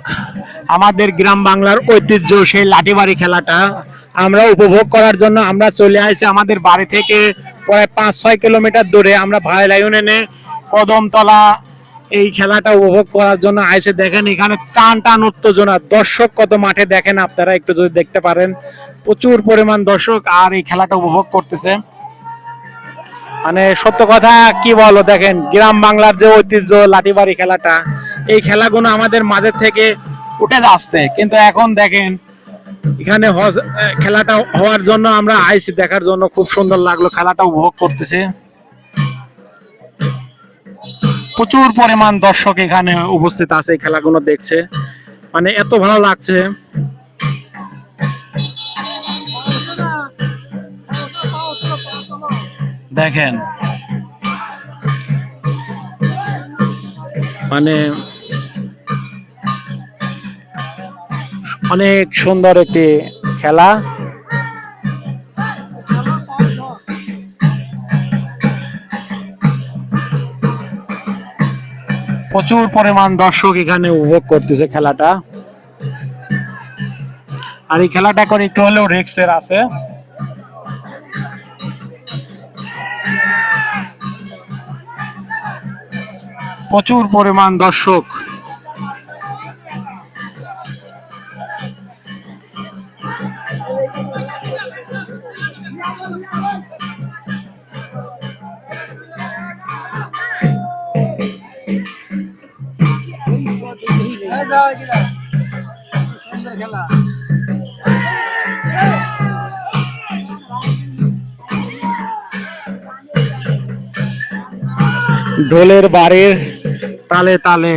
দর্শক, আমাদের গ্রাম বাংলার ঐতিহ্য সেই লাঠিবাড়ি খেলাটা আমরা উপভোগ করার জন্য আমরা চলে আসছি আমাদের বাড়ি থেকে প্রায় 5-6 কিলোমিটার দূরে। আমরা ভাই ইউনিয়নে কদমতলা এই খেলাটা উপভোগ করার জন্য আইসে। দেখেন এখানে টান টান উত্তেজনা, দর্শক কত মাঠে দেখেন আপনারা একটু যদি দেখতে পারেন, প্রচুর পরিমাণ দর্শক আর এই খেলাটা উপভোগ করতেছে। মানে সত্য কথা কি বলো, দেখেন গ্রাম বাংলার যে ঐতিহ্য লাঠিবাড়ি খেলাটা, এই খেলাগুলো আমাদের মাঝে থেকে উঠে যাচ্ছে, কিন্তু এখন দেখেন এখানে খেলাটা হওয়ার জন্য আমরা আইসি দেখার জন্য। খুব সুন্দর লাগলো, খেলাটা উপভোগ করতেছে। প্রচুর পরিমাণ দর্শক এখানে উপস্থিত আছে, এই খেলাগুলো দেখছে, মানে এত ভালো লাগছে। দেখেন মানে অনেক সুন্দর একটি খেলা। প্রচুর পরিমাণ দর্শক এখানে উপভোগ করতেছে খেলাটা। আর এই খেলাটা এখন একটু হলেও রিস্কের আছে। প্রচুর পরিমাণ দর্শক। ঢোলের বাড়ির তালে তালে